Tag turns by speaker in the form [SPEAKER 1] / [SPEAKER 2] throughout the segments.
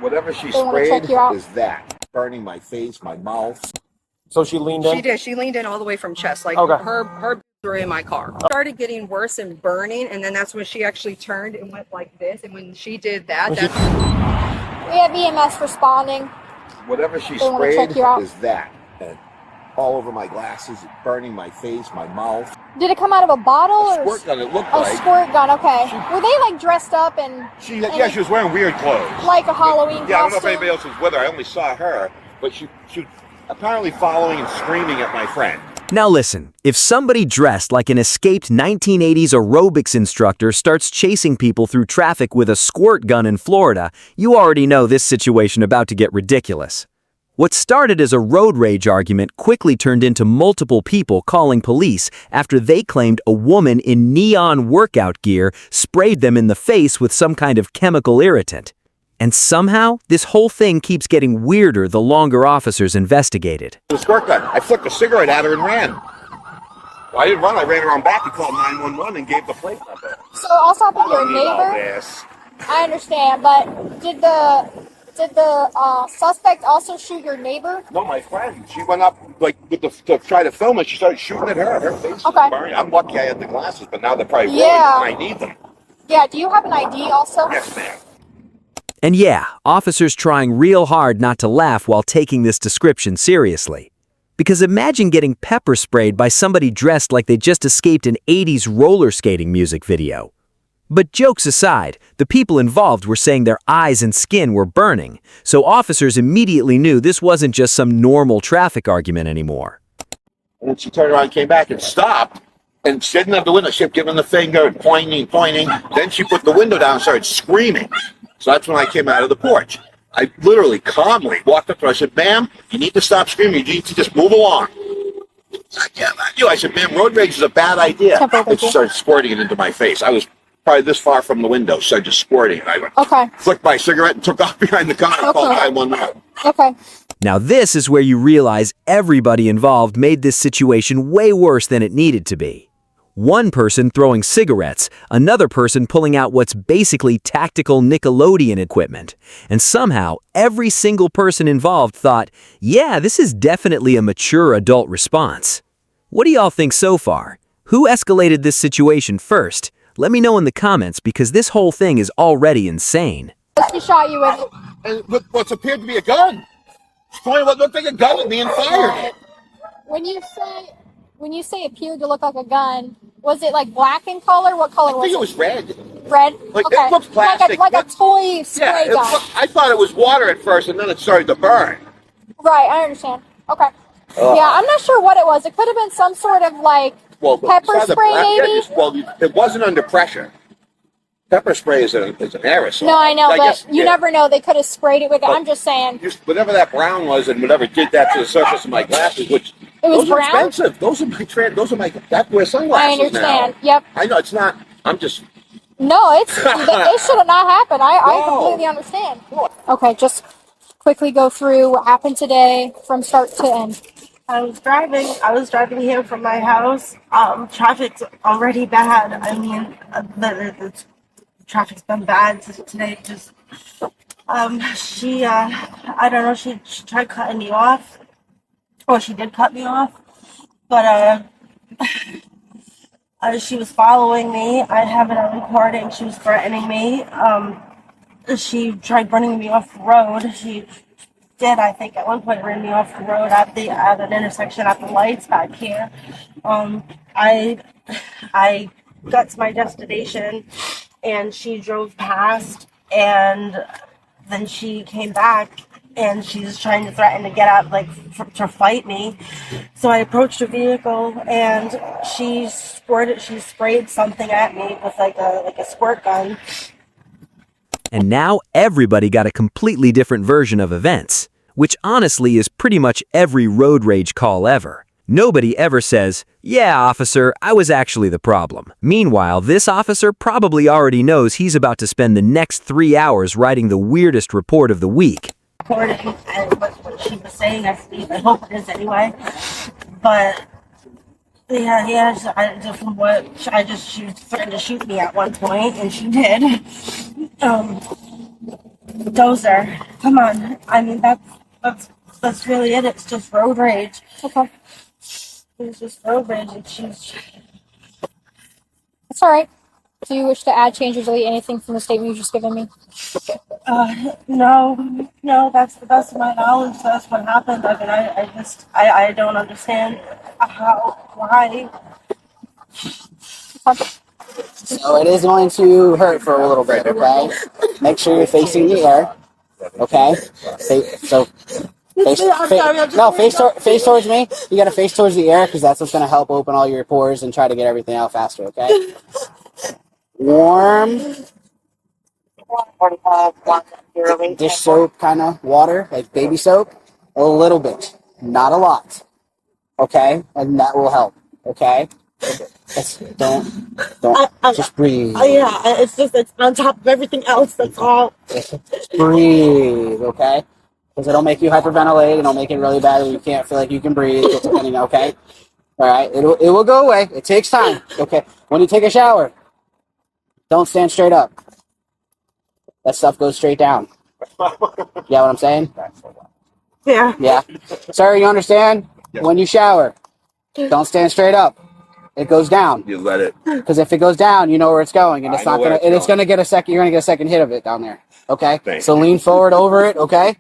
[SPEAKER 1] Whatever she
[SPEAKER 2] They wanna
[SPEAKER 1] sprayed
[SPEAKER 2] check you out.
[SPEAKER 1] is that. Burning my face, my mouth.
[SPEAKER 3] So she leaned in?
[SPEAKER 4] She did. She leaned in all the way from chest. Like
[SPEAKER 3] Okay.
[SPEAKER 4] her were in my car. Started getting worse and burning, and then that's when she actually turned and went like this. And when she did that, that's
[SPEAKER 2] We have EMS responding.
[SPEAKER 1] Whatever she
[SPEAKER 2] They wanna
[SPEAKER 1] sprayed
[SPEAKER 2] check you out.
[SPEAKER 1] is that. And all over my glasses, burning my face, my mouth.
[SPEAKER 2] Did it come out of a bottle
[SPEAKER 1] A
[SPEAKER 2] or
[SPEAKER 1] squirt gun, it looked
[SPEAKER 2] a
[SPEAKER 1] like.
[SPEAKER 2] squirt gun? Okay. Were they like dressed up and
[SPEAKER 1] She was wearing weird clothes.
[SPEAKER 2] like a Halloween
[SPEAKER 1] Yeah, I don't know if
[SPEAKER 2] costume?
[SPEAKER 1] anybody else was with her. I only saw her, but she was apparently following and screaming at my friend.
[SPEAKER 5] Now listen, if somebody dressed like an escaped 1980s aerobics instructor starts chasing people through traffic with a squirt gun in Florida, you already know this situation about to get ridiculous. What started as a road rage argument quickly turned into multiple people calling police after they claimed a woman in neon workout gear sprayed them in the face with some kind of chemical irritant. And somehow, this whole thing keeps getting weirder the longer officers investigated.
[SPEAKER 1] The squirt gun. I flicked a cigarette at her and ran. Well, I didn't run. I ran around back and called 911 and gave the plate number.
[SPEAKER 2] So also happened to your
[SPEAKER 1] All
[SPEAKER 2] neighbor.
[SPEAKER 1] this.
[SPEAKER 2] I understand, but did the suspect also shoot your neighbor?
[SPEAKER 1] No, my friend. She went up like with to try to film it. She started shooting at her. Her face
[SPEAKER 2] Okay.
[SPEAKER 1] was burning. I'm lucky I had the glasses, but now they're probably ruined
[SPEAKER 2] Yeah.
[SPEAKER 1] and I need them.
[SPEAKER 2] Yeah. Do you have an ID also?
[SPEAKER 1] Yes, ma'am.
[SPEAKER 5] And yeah, officers trying real hard not to laugh while taking this description seriously. Because imagine getting pepper sprayed by somebody dressed like they just escaped an 80s roller skating music video. But jokes aside, the people involved were saying their eyes and skin were burning, so officers immediately knew this wasn't just some normal traffic argument anymore.
[SPEAKER 1] And then she turned around and came back and stopped. And she didn't have the window. She kept giving the finger and pointing. Then she put the window down and started screaming. So that's when I came out of the porch. I literally calmly walked up to her. I said, ma'am, you need to stop screaming. You need to just move along. I said, ma'am, road rage is a bad idea. And she started squirting it into my face. I was probably this far from the window, so I just squirting it. I went, flicked my cigarette and took off behind the car and called 911.
[SPEAKER 2] Okay.
[SPEAKER 5] Now this is where you realize everybody involved made this situation way worse than it needed to be. One person throwing cigarettes, another person pulling out what's basically tactical Nickelodeon equipment. And somehow, every single person involved thought, yeah, this is definitely a mature adult response. What do y'all think so far? Who escalated this situation first? Let me know in the comments because this whole thing is already insane.
[SPEAKER 2] What she shot you with?
[SPEAKER 1] And with what appeared to be a gun. She pointed what looked like a gun at me and fired.
[SPEAKER 2] When you say appeared to look like a gun, was it like black in color? What color was it?
[SPEAKER 1] I think it was red.
[SPEAKER 2] Red?
[SPEAKER 1] Like,
[SPEAKER 2] okay.
[SPEAKER 1] it looks plastic.
[SPEAKER 2] Like a toy spray gun.
[SPEAKER 1] I thought it was water at first, and then it started to burn.
[SPEAKER 2] Right, I understand. Okay. Yeah, I'm not sure what it was. It could have been some sort of like pepper spray, maybe?
[SPEAKER 1] It wasn't under pressure. Pepper spray is an aerosol.
[SPEAKER 2] No, I know, but you never know. They could have sprayed it with it. I'm just saying.
[SPEAKER 1] Whatever that brown was, and whatever did that to the surface of my glasses, which
[SPEAKER 2] it was
[SPEAKER 1] those
[SPEAKER 2] brown?
[SPEAKER 1] are expensive. Those are my. That wear sunglasses
[SPEAKER 2] I understand.
[SPEAKER 1] Now.
[SPEAKER 2] Yep.
[SPEAKER 1] I know it's not. I'm just.
[SPEAKER 2] No, it should have not happened. I completely understand. Okay, just quickly go through what happened today from start to end.
[SPEAKER 6] I was driving here from my house. Traffic's already bad. I mean, the traffic's been bad today. Just, she, I don't know, she tried cutting me off. Well, she did cut me off. But, she was following me. I have it on recording. She was threatening me. She tried running me off the road. She did, I think, at one point ran me off the road at an intersection at the lights back here. I got to my destination and she drove past, and then she came back and she's trying to threaten to get out, like to fight me. So I approached her vehicle and she sprayed something at me with like a squirt gun.
[SPEAKER 5] And now everybody got a completely different version of events, which honestly is pretty much every road rage call ever. Nobody ever says, yeah, officer, I was actually the problem. Meanwhile, this officer probably already knows he's about to spend the next 3 hours writing the weirdest report of the week.
[SPEAKER 6] And what she was saying, I hope it is anyway. But yeah, from what she was threatening to shoot me at one point, and she did. Dozer. Come on. I mean, that's really it. It's just road rage.
[SPEAKER 2] Okay.
[SPEAKER 6] It's just road rage, and she's.
[SPEAKER 2] That's all right. Do you wish to add, change, or delete anything from the statement you just given me?
[SPEAKER 6] No, that's the best of my knowledge. That's what happened. I mean, I don't understand why.
[SPEAKER 3] So it is going to hurt for a little bit, okay? Make sure you're facing the air, okay? Face towards me. You gotta face towards the air because that's what's gonna help open all your pores and try to get everything out faster, okay? Warm dish soap kind of water, like baby soap, a little bit, not a lot, okay? And that will help, okay? Don't, just breathe.
[SPEAKER 6] Yeah, it's on top of everything else. That's all.
[SPEAKER 3] Just breathe, okay? Because it'll make you hyperventilate. It'll make it really bad where you can't feel like you can breathe. Okay? All right? It will go away. It takes time, okay? When you take a shower, don't stand straight up. That stuff goes straight down. Yeah, what I'm saying?
[SPEAKER 6] Yeah.
[SPEAKER 3] Yeah. Sir, you understand?
[SPEAKER 1] Yeah.
[SPEAKER 3] When you shower, don't stand straight up. It goes down.
[SPEAKER 1] You let it.
[SPEAKER 3] Because if it goes down, you know where it's going, and it's
[SPEAKER 1] I know
[SPEAKER 3] not gonna.
[SPEAKER 1] where it's
[SPEAKER 3] And it's
[SPEAKER 1] going.
[SPEAKER 3] gonna get a second. You're gonna get a second hit of it down there. Okay.
[SPEAKER 1] Thanks.
[SPEAKER 3] So lean forward over it. Okay.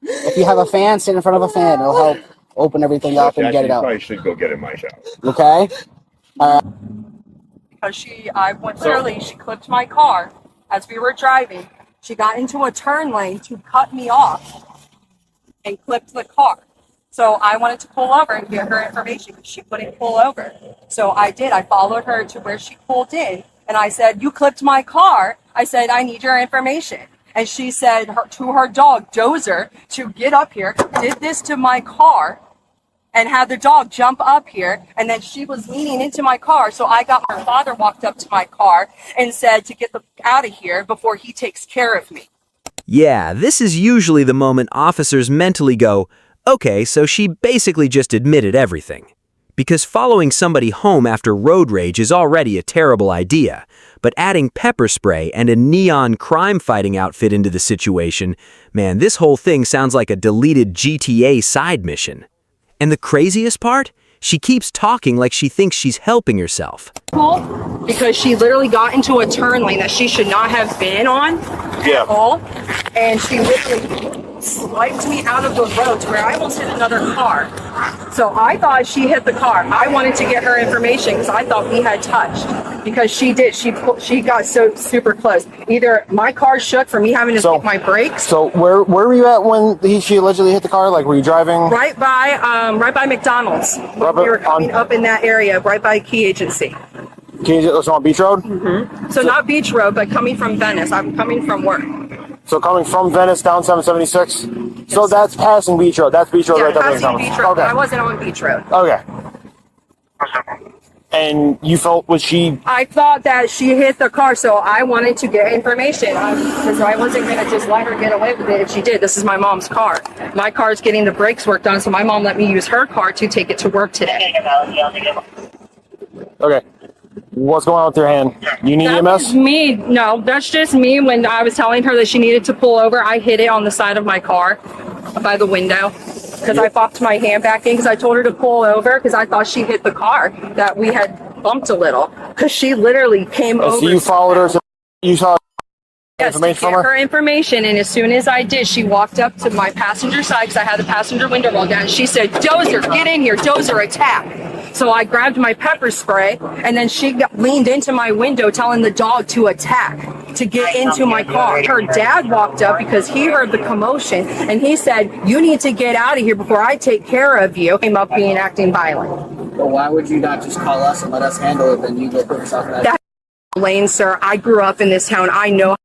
[SPEAKER 3] If you have a fan, sit in front of a fan. It'll help open everything up and get it
[SPEAKER 1] You
[SPEAKER 3] out.
[SPEAKER 1] probably should go get it myself.
[SPEAKER 3] Okay.
[SPEAKER 4] Because she clipped my car as we were driving. She got into a turn lane to cut me off and clipped the car. So I wanted to pull over and get her information because she couldn't pull over. So I did. I followed her to where she pulled in and I said, "You clipped my car." I said, "I need your information." And she said to her dog, Dozer, to get up here, did this to my car and had the dog jump up here. And then she was leaning into my car. So her father walked up to my car and said to get out of here before he takes care of me.
[SPEAKER 5] Yeah, this is usually the moment officers mentally go, okay, so she basically just admitted everything. Because following somebody home after road rage is already a terrible idea, but adding pepper spray and a neon crime-fighting outfit into the situation, man, this whole thing sounds like a deleted GTA side mission. And the craziest part? She keeps talking like she thinks she's helping herself.
[SPEAKER 4] Because she literally got into a turn lane that she should not have been on at all. And she literally swiped me out of the road to where I almost hit another car. So I thought she hit the car. I wanted to get her information because I thought we had touched. Because she did. She got so super close. Either my car shook from me having to take my brakes.
[SPEAKER 7] So where were you at when she allegedly hit the car? Like, were you driving?
[SPEAKER 4] Right by McDonald's. We were coming up in that area, right by Key Agency.
[SPEAKER 7] It's on Beach Road?
[SPEAKER 4] Mm-hmm. So not Beach Road, but coming from Venice. I'm coming from work.
[SPEAKER 7] So coming from Venice down 776? Yes. So that's passing Beach Road. That's Beach Road right there.
[SPEAKER 4] Passing Beach Road. Okay. I wasn't on Beach Road.
[SPEAKER 7] Okay. And you felt
[SPEAKER 4] I thought that she hit the car, so I wanted to get information because I wasn't going to just let her get away with it if she did. This is my mom's car. My car is getting the brakes work done, so my mom let me use her car to take it to work today.
[SPEAKER 7] Okay. What's going on with your hand? You need EMS?
[SPEAKER 4] Me. No, that's just me. When I was telling her that she needed to pull over, I hit it on the side of my car by the window. Because I popped my hand back in because I told her to pull over because I thought she hit the car that we had bumped a little because she literally came over.
[SPEAKER 7] So you followed her you saw
[SPEAKER 4] information from her? Her information, and as soon as I did, she walked up to my passenger side because I had the passenger window rolled down. She said, "Dozer, get in here, Dozer, attack." So I grabbed my pepper spray and then she leaned into my window telling the dog to attack, to get into my car. Her dad walked up because he heard the commotion and he said, "You need to get out of here before I take care of you." Came up acting violent.
[SPEAKER 3] But why would you not just call us and let us handle it, then you go put yourself in that?
[SPEAKER 4] Lane, sir. I grew up in this town. I know how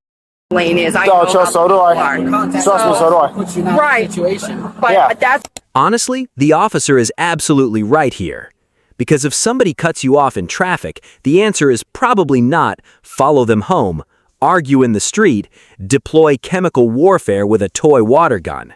[SPEAKER 4] lane is. I know
[SPEAKER 7] so do I. Trust me, so do I.
[SPEAKER 3] Puts you in that situation.
[SPEAKER 4] But that's
[SPEAKER 5] Honestly, the officer is absolutely right here. Because if somebody cuts you off in traffic, the answer is probably not follow them home, argue in the street, deploy chemical warfare with a toy water gun.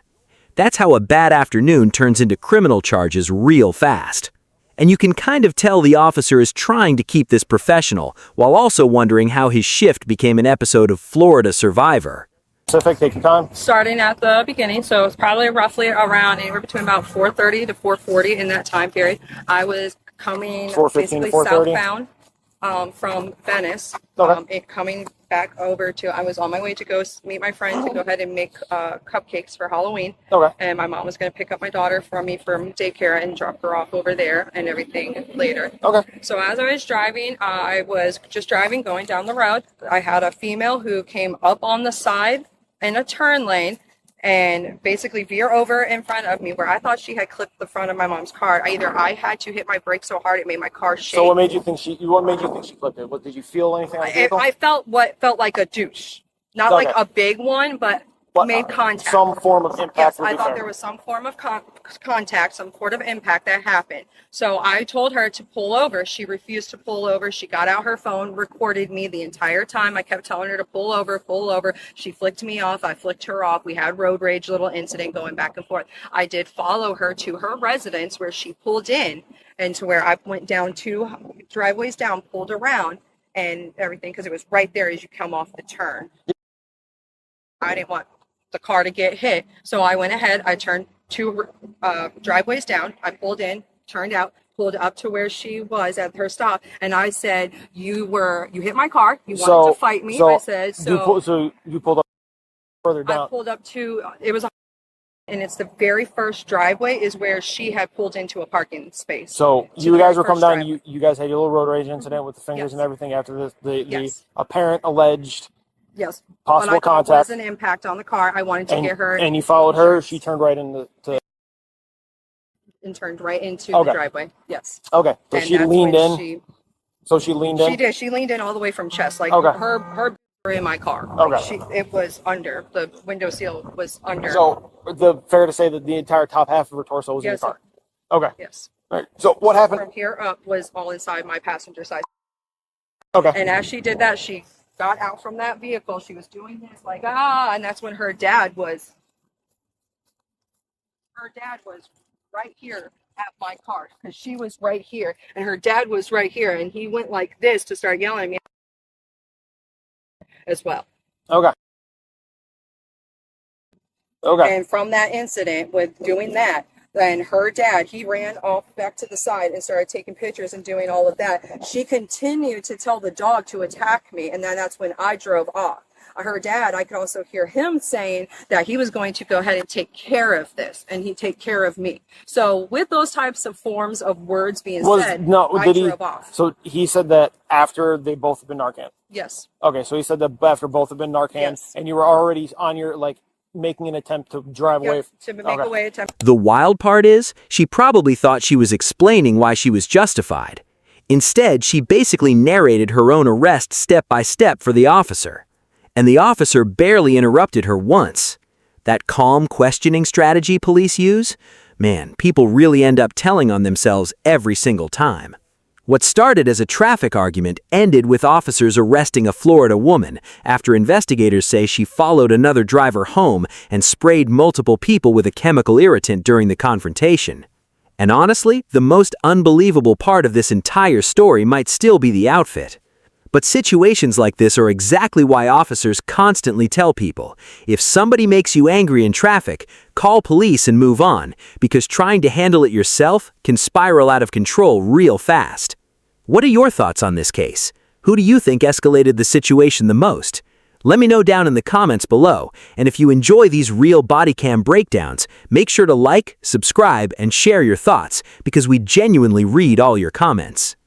[SPEAKER 5] That's how a bad afternoon turns into criminal charges real fast. And you can kind of tell the officer is trying to keep this professional, while also wondering how his shift became an episode of Florida Survivor.
[SPEAKER 7] Specific, take your time.
[SPEAKER 4] Starting at the beginning, so it's probably roughly around anywhere between about 4:30 to 4:40 in that time period. I was coming
[SPEAKER 7] 4:15 to
[SPEAKER 4] basically
[SPEAKER 7] 4:30?
[SPEAKER 4] southbound from Venice,
[SPEAKER 7] Okay.
[SPEAKER 4] coming back over to. I was on my way to go meet my friend to go ahead and make cupcakes for Halloween.
[SPEAKER 7] Okay.
[SPEAKER 4] And my mom was going to pick up my daughter from me from daycare and drop her off over there and everything later.
[SPEAKER 7] Okay.
[SPEAKER 4] So as I was driving, I was just driving, going down the road. I had a female who came up on the side in a turn lane and basically veer over in front of me where I thought she had clipped the front of my mom's car. Either I had to hit my brake so hard it made my car shake.
[SPEAKER 7] So what made you think she clipped it? What did you feel anything on the vehicle?
[SPEAKER 4] I felt what felt like a douche. Not
[SPEAKER 7] Okay.
[SPEAKER 4] like a big one, but made contact.
[SPEAKER 7] Some form of impact.
[SPEAKER 4] Yes,
[SPEAKER 7] would
[SPEAKER 4] I
[SPEAKER 7] be
[SPEAKER 4] thought
[SPEAKER 7] fair.
[SPEAKER 4] there was some form of contact, some sort of impact that happened. So I told her to pull over. She refused to pull over. She got out her phone, recorded me the entire time. I kept telling her to pull over, pull over. She flicked me off. I flicked her off. We had road rage, little incident going back and forth. I did follow her to her residence where she pulled in and to where I went down 2 driveways down, pulled around and everything because it was right there as you come off the turn. I didn't want the car to get hit. So I went ahead, I turned 2 driveways down, I pulled in, turned out, pulled up to where she was at her stop, and I said, you hit my car, you wanted to fight me. I said,
[SPEAKER 7] you pulled up further
[SPEAKER 4] I
[SPEAKER 7] down.
[SPEAKER 4] pulled up to, it was, and it's the very first driveway is where she had pulled into a parking space.
[SPEAKER 7] So
[SPEAKER 4] To
[SPEAKER 7] you
[SPEAKER 4] the
[SPEAKER 7] guys were
[SPEAKER 4] first
[SPEAKER 7] coming down.
[SPEAKER 4] driveway.
[SPEAKER 7] You guys had your little road rage incident with the fingers
[SPEAKER 4] Yes.
[SPEAKER 7] and everything after the
[SPEAKER 4] Yes.
[SPEAKER 7] apparent alleged
[SPEAKER 4] Yes.
[SPEAKER 7] possible
[SPEAKER 4] What I thought
[SPEAKER 7] contact.
[SPEAKER 4] was an impact on the car. I wanted to get her.
[SPEAKER 7] And you followed her. She turned right into.
[SPEAKER 4] And turned right into
[SPEAKER 7] Okay.
[SPEAKER 4] the driveway. Yes.
[SPEAKER 7] Okay, so
[SPEAKER 4] And
[SPEAKER 7] she
[SPEAKER 4] that's
[SPEAKER 7] leaned
[SPEAKER 4] when
[SPEAKER 7] in.
[SPEAKER 4] She
[SPEAKER 7] leaned in.
[SPEAKER 4] She did. She leaned in all the way from chest. Like
[SPEAKER 7] Okay.
[SPEAKER 4] her were in my car.
[SPEAKER 7] Okay.
[SPEAKER 4] It was under. The window seal was under.
[SPEAKER 7] So fair to say that the entire top half of her torso was in
[SPEAKER 4] Yes.
[SPEAKER 7] the car. Okay.
[SPEAKER 4] Yes.
[SPEAKER 7] All right. So what happened?
[SPEAKER 4] From here up was all inside my passenger side.
[SPEAKER 7] Okay.
[SPEAKER 4] And as she did that, she got out from that vehicle. She was doing this like, and that's when her dad was right here at my car because she was right here and her dad was right here and he went like this to start yelling at me as well.
[SPEAKER 7] Okay. Okay.
[SPEAKER 4] And from that incident with doing that, then her dad, he ran off back to the side and started taking pictures and doing all of that. She continued to tell the dog to attack me, and then that's when I drove off. Her dad, I could also hear him saying that he was going to go ahead and take care of this, and he'd take care of me. So with those types of forms of words being said, I drove off.
[SPEAKER 7] So he said that after they both have been Narcan.
[SPEAKER 4] Yes.
[SPEAKER 7] Okay, so he said that after both have been Narcan,
[SPEAKER 4] Yes.
[SPEAKER 7] and you were already on your making an attempt to drive away.
[SPEAKER 4] Yep, to make a way attempt.
[SPEAKER 5] The wild part is, she probably thought she was explaining why she was justified. Instead, she basically narrated her own arrest step by step for the officer. And the officer barely interrupted her once. That calm questioning strategy police use? Man, people really end up telling on themselves every single time. What started as a traffic argument ended with officers arresting a Florida woman after investigators say she followed another driver home and sprayed multiple people with a chemical irritant during the confrontation. And honestly, the most unbelievable part of this entire story might still be the outfit. But situations like this are exactly why officers constantly tell people, if somebody makes you angry in traffic, call police and move on, because trying to handle it yourself can spiral out of control real fast. What are your thoughts on this case? Who do you think escalated the situation the most? Let me know down in the comments below, and if you enjoy these real body cam breakdowns, make sure to like, subscribe, and share your thoughts, because we genuinely read all your comments.